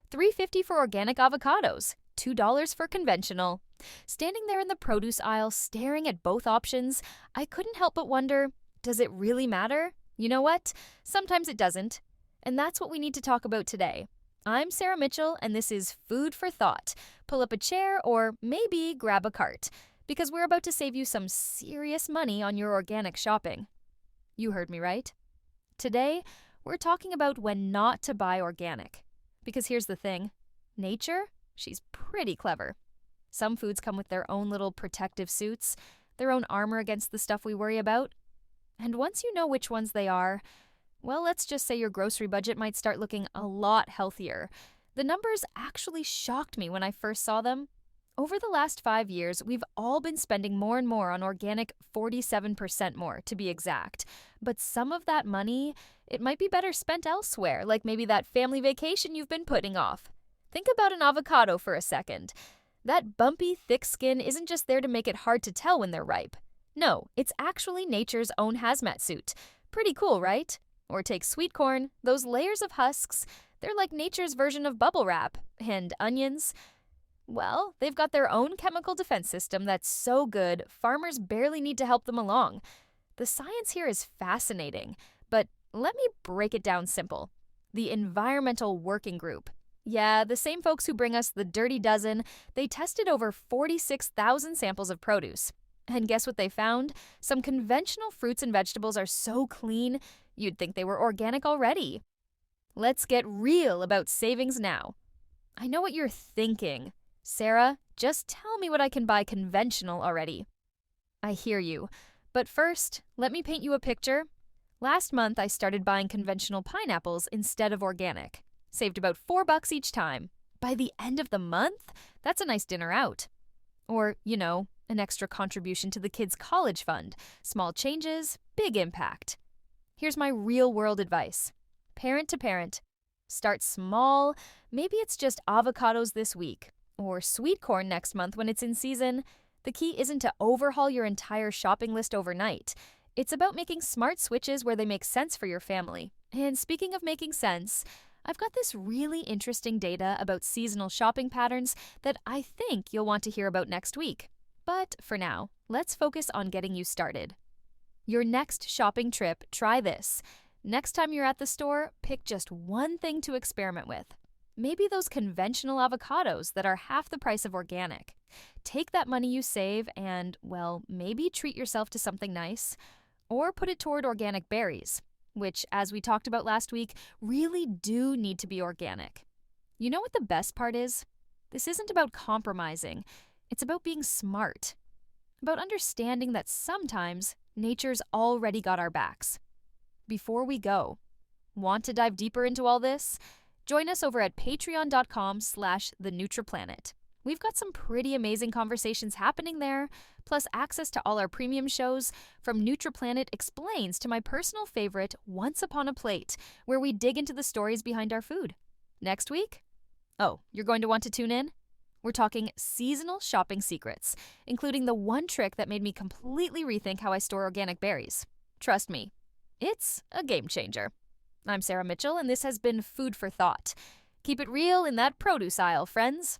$3.50 for organic avocados, $2 for conventional. Standing there in the produce aisle staring at both options, I couldn't help but wonder, does it really matter? You know what? Sometimes it doesn't. And that's what we need to talk about today. I'm Sarah Mitchell, and this is Food for Thought. Pull up a chair or maybe grab a cart, because we're about to save you some serious money on your organic shopping. You heard me right. Today, we're talking about when not to buy organic. Because here's the thing, nature, she's pretty clever. Some foods come with their own little protective suits, their own armor against the stuff we worry about. And once you know which ones they are, well, let's just say your grocery budget might start looking a lot healthier. The numbers actually shocked me when I first saw them. Over the last 5 years, we've all been spending more and more on organic, 47% more to be exact. But some of that money, it might be better spent elsewhere, like maybe that family vacation you've been putting off. Think about an avocado for a second. That bumpy, thick skin isn't just there to make it hard to tell when they're ripe. No, it's actually nature's own hazmat suit. Pretty cool, right? Or take sweet corn, those layers of husks, they're like nature's version of bubble wrap. And onions, well, they've got their own chemical defense system that's so good, farmers barely need to help them along. The science here is fascinating, but let me break it down simple. The Environmental Working Group. Yeah, the same folks who bring us the Dirty Dozen, they tested over 46,000 samples of produce. And guess what they found? Some conventional fruits and vegetables are so clean, you'd think they were organic already. Let's get real about savings now. I know what you're thinking. Sarah, just tell me what I can buy conventional already. I hear you. But first, let me paint you a picture. Last month, I started buying conventional pineapples instead of organic. Saved about $4 each time. By the end of the month, that's a nice dinner out. Or, an extra contribution to the kids' college fund. Small changes, big impact. Here's my real-world advice. Parent to parent. Start small. Maybe it's just avocados this week. Or sweet corn next month when it's in season. The key isn't to overhaul your entire shopping list overnight. It's about making smart switches where they make sense for your family. And speaking of making sense, I've got this really interesting data about seasonal shopping patterns that I think you'll want to hear about next week. But for now, let's focus on getting you started. Your next shopping trip, try this. Next time you're at the store, pick just one thing to experiment with. Maybe those conventional avocados that are half the price of organic. Take that money you save and, well, maybe treat yourself to something nice. Or put it toward organic berries, which, as we talked about last week, really do need to be organic. You know what the best part is? This isn't about compromising. It's about being smart. About understanding that sometimes nature's already got our backs. Before we go, want to dive deeper into all this? Join us over at patreon.com/theneutraplanet. We've got some pretty amazing conversations happening there, plus access to all our premium shows, from NutraPlanet Explains to my personal favorite, Once Upon a Plate, where we dig into the stories behind our food. Next week? Oh, you're going to want to tune in? We're talking seasonal shopping secrets, including the one trick that made me completely rethink how I store organic berries. Trust me, it's a game changer. I'm Sarah Mitchell, and this has been Food for Thought. Keep it real in that produce aisle, friends.